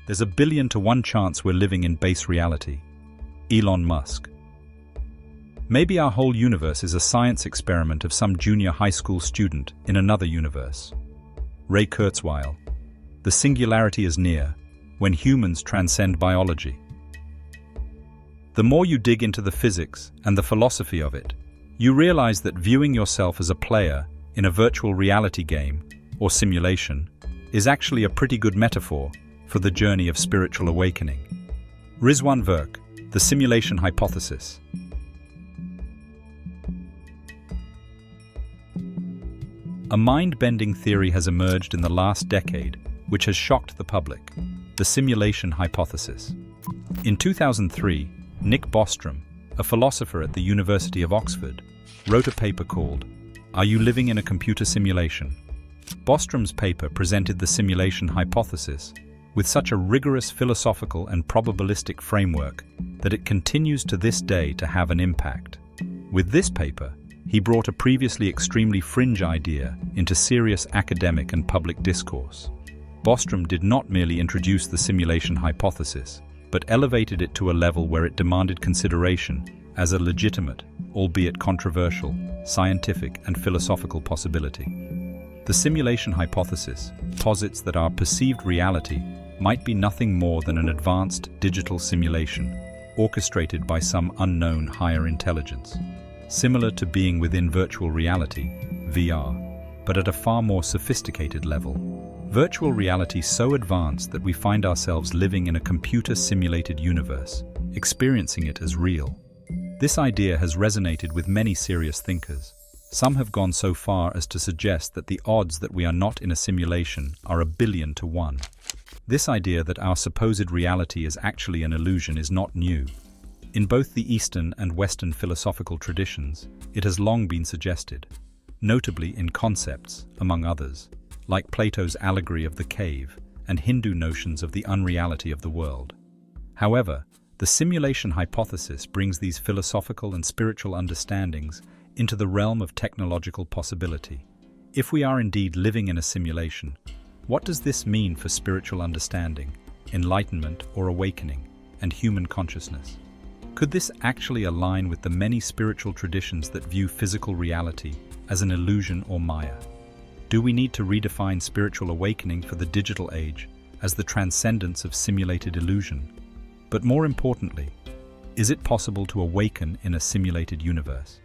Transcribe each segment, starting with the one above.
There's a 1,000,000,000 to 1 chance we're living in base reality. Elon Musk. Maybe our whole universe is a science experiment of some junior high school student in another universe. Ray Kurzweil. The singularity is near, when humans transcend biology. The more you dig into the physics and the philosophy of it, you realize that viewing yourself as a player in a virtual reality game or simulation is actually a pretty good metaphor for the journey of spiritual awakening. Rizwan Virk, The Simulation Hypothesis. A mind-bending theory has emerged in the last decade which has shocked the public: the simulation hypothesis. In 2003, Nick Bostrom, a philosopher at the University of Oxford, wrote a paper called "Are You Living in a Computer Simulation?" Bostrom's paper presented the simulation hypothesis with such a rigorous philosophical and probabilistic framework that it continues to this day to have an impact. With this paper, he brought a previously extremely fringe idea into serious academic and public discourse. Bostrom did not merely introduce the simulation hypothesis, but elevated it to a level where it demanded consideration as a legitimate, albeit controversial, scientific and philosophical possibility. The simulation hypothesis posits that our perceived reality might be nothing more than an advanced digital simulation, orchestrated by some unknown higher intelligence, similar to being within virtual reality, VR, but at a far more sophisticated level. Virtual reality so advanced that we find ourselves living in a computer-simulated universe, experiencing it as real. This idea has resonated with many serious thinkers. Some have gone so far as to suggest that the odds that we are not in a simulation are 1,000,000,000 to 1. This idea that our supposed reality is actually an illusion is not new. In both the Eastern and Western philosophical traditions, it has long been suggested, notably in concepts, among others, like Plato's allegory of the cave and Hindu notions of the unreality of the world. However, the simulation hypothesis brings these philosophical and spiritual understandings into the realm of technological possibility. If we are indeed living in a simulation, what does this mean for spiritual understanding, enlightenment or awakening, and human consciousness? Could this actually align with the many spiritual traditions that view physical reality as an illusion or maya? Do we need to redefine spiritual awakening for the digital age as the transcendence of simulated illusion? But more importantly, is it possible to awaken in a simulated universe?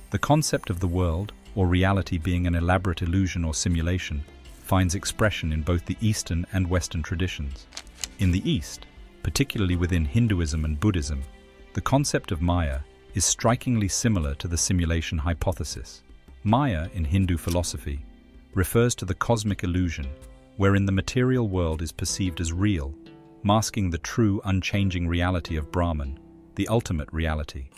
The concept of the world, or reality, being an elaborate illusion or simulation finds expression in both the Eastern and Western traditions. In the East, particularly within Hinduism and Buddhism, the concept of Maya is strikingly similar to the simulation hypothesis. Maya, in Hindu philosophy, refers to the cosmic illusion wherein the material world is perceived as real, masking the true, unchanging reality of Brahman, the ultimate reality.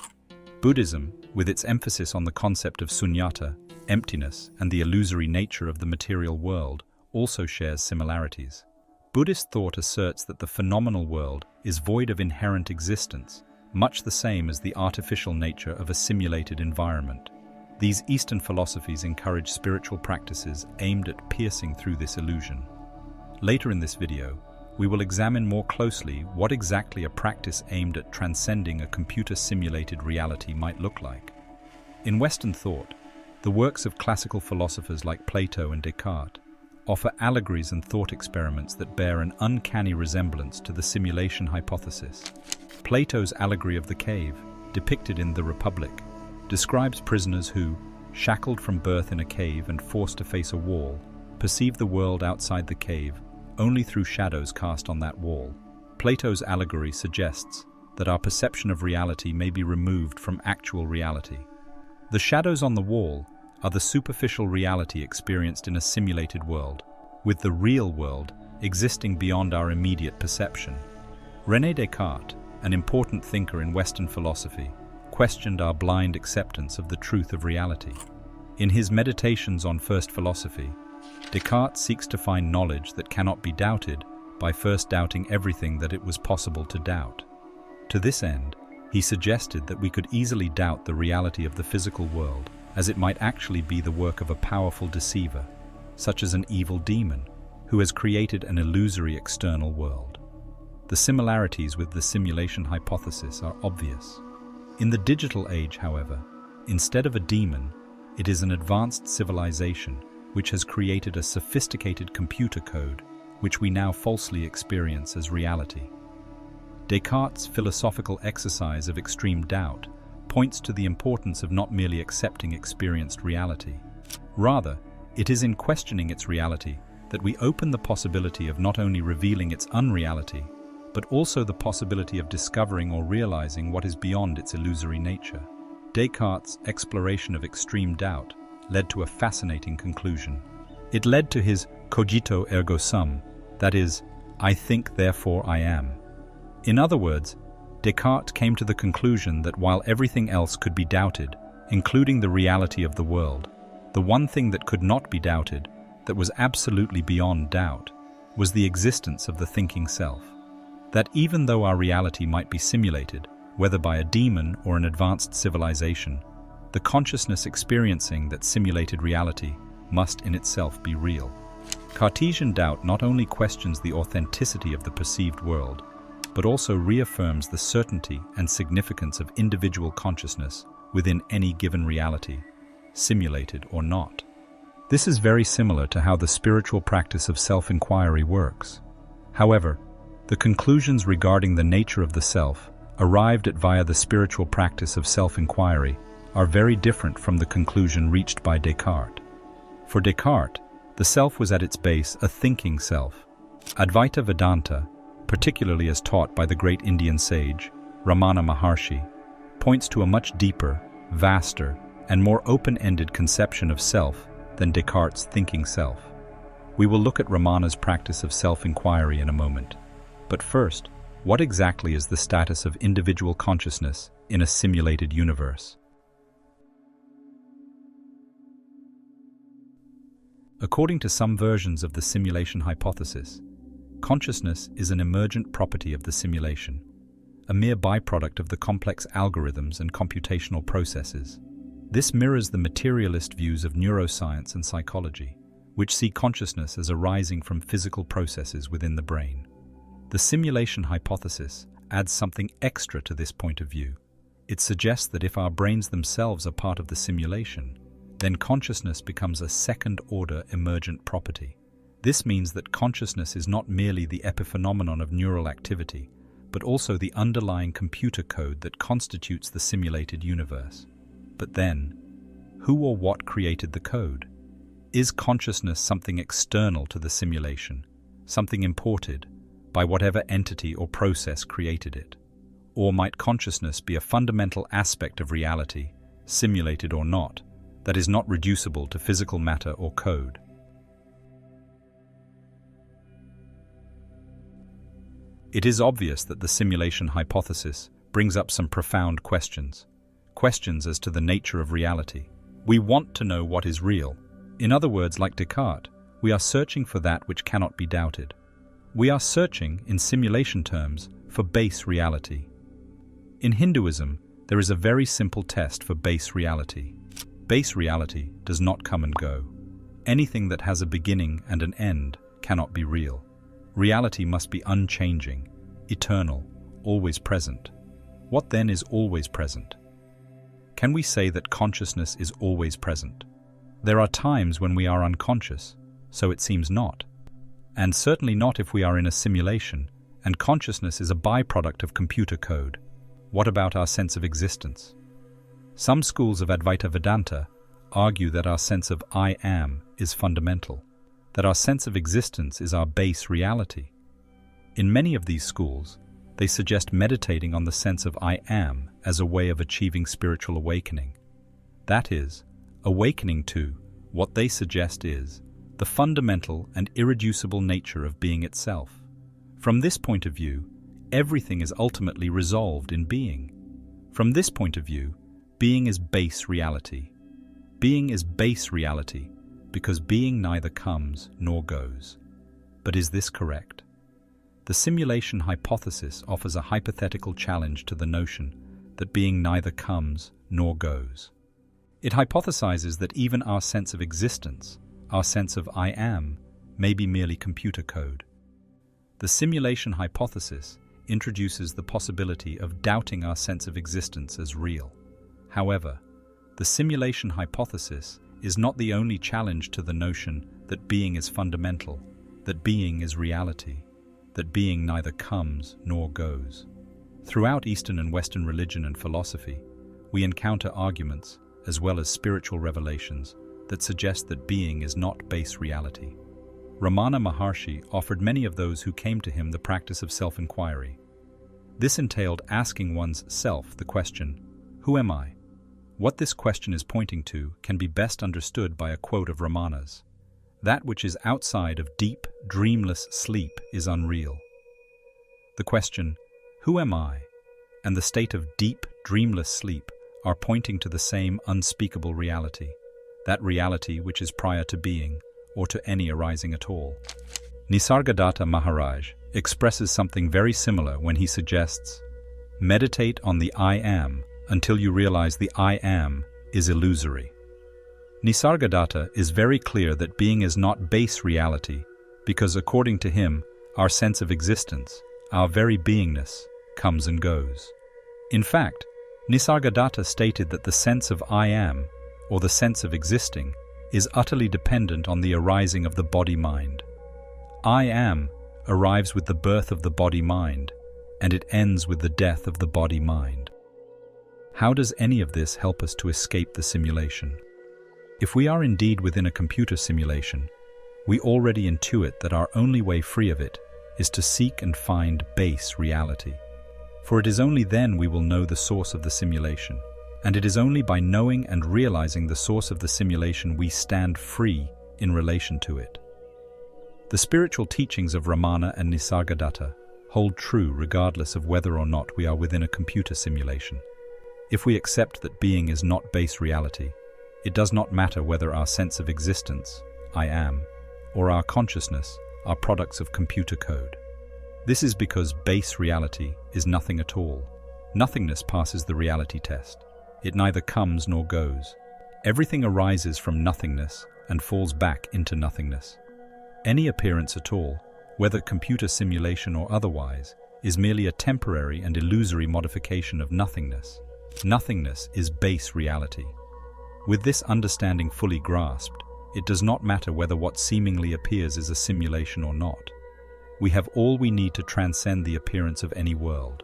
Buddhism, with its emphasis on the concept of sunyata, emptiness, and the illusory nature of the material world, also shares similarities. Buddhist thought asserts that the phenomenal world is void of inherent existence, much the same as the artificial nature of a simulated environment. These Eastern philosophies encourage spiritual practices aimed at piercing through this illusion. Later in this video, we will examine more closely what exactly a practice aimed at transcending a computer-simulated reality might look like. In Western thought, the works of classical philosophers like Plato and Descartes offer allegories and thought experiments that bear an uncanny resemblance to the simulation hypothesis. Plato's allegory of the cave, depicted in The Republic, describes prisoners who, shackled from birth in a cave and forced to face a wall, perceive the world outside the cave only through shadows cast on that wall. Plato's allegory suggests that our perception of reality may be removed from actual reality. The shadows on the wall are the superficial reality experienced in a simulated world, with the real world existing beyond our immediate perception. René Descartes, an important thinker in Western philosophy, questioned our blind acceptance of the truth of reality. In his Meditations on First Philosophy, Descartes seeks to find knowledge that cannot be doubted by first doubting everything that it was possible to doubt. To this end, he suggested that we could easily doubt the reality of the physical world, as it might actually be the work of a powerful deceiver. such as an evil demon, who has created an illusory external world. The similarities with the simulation hypothesis are obvious. In the digital age, however, instead of a demon, it is an advanced civilization which has created a sophisticated computer code which we now falsely experience as reality. Descartes' philosophical exercise of extreme doubt points to the importance of not merely accepting experienced reality. Rather, it is in questioning its reality that we open the possibility of not only revealing its unreality, but also the possibility of discovering or realizing what is beyond its illusory nature. Descartes' exploration of extreme doubt led to a fascinating conclusion. It led to his cogito ergo sum, that is, I think therefore I am. In other words, Descartes came to the conclusion that while everything else could be doubted, including the reality of the world, the one thing that could not be doubted, that was absolutely beyond doubt, was the existence of the thinking self. That even though our reality might be simulated, whether by a demon or an advanced civilization, the consciousness experiencing that simulated reality must in itself be real. Cartesian doubt not only questions the authenticity of the perceived world, but also reaffirms the certainty and significance of individual consciousness within any given reality, simulated or not. This is very similar to how the spiritual practice of self-inquiry works. However, the conclusions regarding the nature of the self, arrived at via the spiritual practice of self-inquiry, are very different from the conclusion reached by Descartes. For Descartes, the self was at its base a thinking self. Advaita Vedanta, particularly as taught by the great Indian sage, Ramana Maharshi, points to a much deeper, vaster, and more open-ended conception of self than Descartes' thinking self. We will look at Ramana's practice of self-inquiry in a moment. But first, what exactly is the status of individual consciousness in a simulated universe? According to some versions of the simulation hypothesis, consciousness is an emergent property of the simulation, a mere byproduct of the complex algorithms and computational processes. This mirrors the materialist views of neuroscience and psychology, which see consciousness as arising from physical processes within the brain. The simulation hypothesis adds something extra to this point of view. It suggests that if our brains themselves are part of the simulation, then consciousness becomes a second-order emergent property. This means that consciousness is not merely the epiphenomenon of neural activity, but also the underlying computer code that constitutes the simulated universe. But then, who or what created the code? Is consciousness something external to the simulation, something imported by whatever entity or process created it? Or might consciousness be a fundamental aspect of reality, simulated or not, that is not reducible to physical matter or code? It is obvious that the simulation hypothesis brings up some profound questions as to the nature of reality. We want to know what is real. In other words, like Descartes, we are searching for that which cannot be doubted. We are searching, in simulation terms, for base reality. In Hinduism, there is a very simple test for base reality. Base reality does not come and go. Anything that has a beginning and an end cannot be real. Reality must be unchanging, eternal, always present. What then is always present? Can we say that consciousness is always present? There are times when we are unconscious, so it seems not. And certainly not if we are in a simulation, and consciousness is a byproduct of computer code. What about our sense of existence? Some schools of Advaita Vedanta argue that our sense of I am is fundamental, that our sense of existence is our base reality. In many of these schools, they suggest meditating on the sense of I am as a way of achieving spiritual awakening. That is, awakening to what they suggest is the fundamental and irreducible nature of being itself. From this point of view, everything is ultimately resolved in being. From this point of view, being is base reality. Being is base reality because being neither comes nor goes. But is this correct? The simulation hypothesis offers a hypothetical challenge to the notion that being neither comes nor goes. It hypothesizes that even our sense of existence, our sense of I am may be merely computer code. The simulation hypothesis introduces the possibility of doubting our sense of existence as real. However, the simulation hypothesis is not the only challenge to the notion that being is fundamental, that being is reality, that being neither comes nor goes. Throughout Eastern and Western religion and philosophy, we encounter arguments, as well as spiritual revelations, that suggest that being is not base reality. Ramana Maharshi offered many of those who came to him the practice of self-inquiry. This entailed asking one's self the question, "Who am I?" What this question is pointing to can be best understood by a quote of Ramana's: "That which is outside of deep, dreamless sleep is unreal." The question, "Who am I?" and the state of deep, dreamless sleep are pointing to the same unspeakable reality, that reality which is prior to being, or to any arising at all. Nisargadatta Maharaj expresses something very similar when he suggests, "Meditate on the I am until you realize the I am is illusory." Nisargadatta is very clear that being is not base reality because, according to him, our sense of existence, our very beingness, comes and goes. In fact, Nisargadatta stated that the sense of I am, or the sense of existing, is utterly dependent on the arising of the body-mind. I am arrives with the birth of the body-mind, and it ends with the death of the body-mind. How does any of this help us to escape the simulation? If we are indeed within a computer simulation, we already intuit that our only way free of it is to seek and find base reality. For it is only then we will know the source of the simulation, and it is only by knowing and realizing the source of the simulation we stand free in relation to it. The spiritual teachings of Ramana and Nisargadatta hold true regardless of whether or not we are within a computer simulation. If we accept that being is not base reality, it does not matter whether our sense of existence, I am, or our consciousness are products of computer code. This is because base reality is nothing at all. Nothingness passes the reality test. It neither comes nor goes. Everything arises from nothingness and falls back into nothingness. Any appearance at all, whether computer simulation or otherwise, is merely a temporary and illusory modification of nothingness. Nothingness is base reality. With this understanding fully grasped, it does not matter whether what seemingly appears is a simulation or not. We have all we need to transcend the appearance of any world.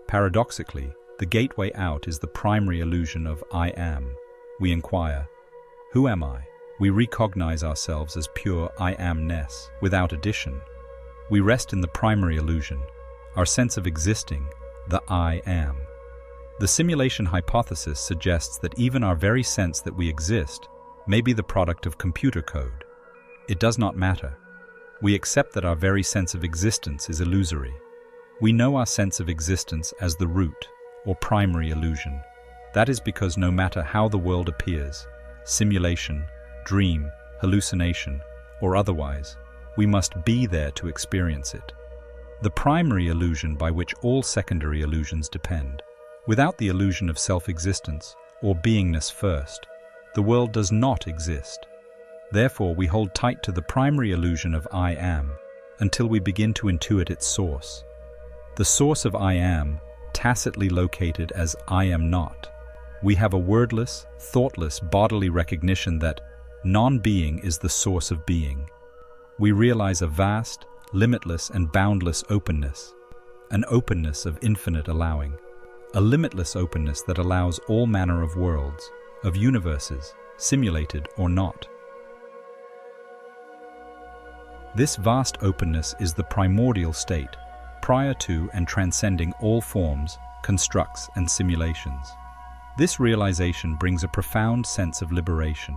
Paradoxically, the gateway out is the primary illusion of I am. We inquire, "Who am I?" We recognize ourselves as pure I amness, without addition. We rest in the primary illusion, our sense of existing, the I am. The simulation hypothesis suggests that even our very sense that we exist may be the product of computer code. It does not matter. We accept that our very sense of existence is illusory. We know our sense of existence as the root, or primary illusion. That is because no matter how the world appears, simulation, dream, hallucination, or otherwise, we must be there to experience it. The primary illusion by which all secondary illusions depend. Without the illusion of self-existence, or beingness first, the world does not exist. Therefore, we hold tight to the primary illusion of I am until we begin to intuit its source. The source of I am, tacitly located as I am not. We have a wordless, thoughtless bodily recognition that non-being is the source of being. We realize a vast, limitless, and boundless openness, an openness of infinite allowing, a limitless openness that allows all manner of worlds, of universes, simulated or not. This vast openness is the primordial state, prior to and transcending all forms, constructs, and simulations. This realization brings a profound sense of liberation.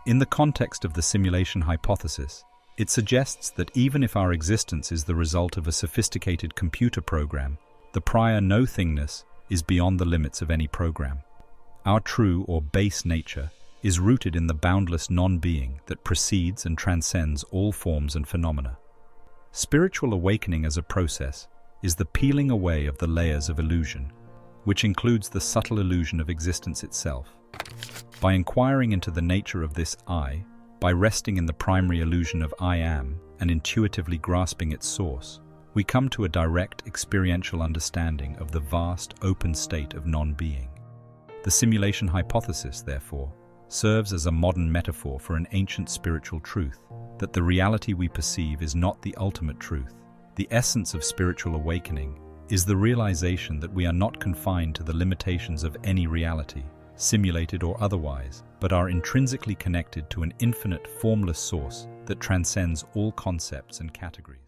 In the context of the simulation hypothesis, it suggests that even if our existence is the result of a sophisticated computer program, the prior no-thingness is beyond the limits of any program. Our true or base nature is rooted in the boundless non-being that precedes and transcends all forms and phenomena. Spiritual awakening as a process is the peeling away of the layers of illusion, which includes the subtle illusion of existence itself. By inquiring into the nature of this I, By resting in the primary illusion of I am and intuitively grasping its source, we come to a direct experiential understanding of the vast, open state of non-being. The simulation hypothesis, therefore, serves as a modern metaphor for an ancient spiritual truth, that the reality we perceive is not the ultimate truth. The essence of spiritual awakening is the realization that we are not confined to the limitations of any reality, simulated or otherwise, but are intrinsically connected to an infinite, formless source that transcends all concepts and categories.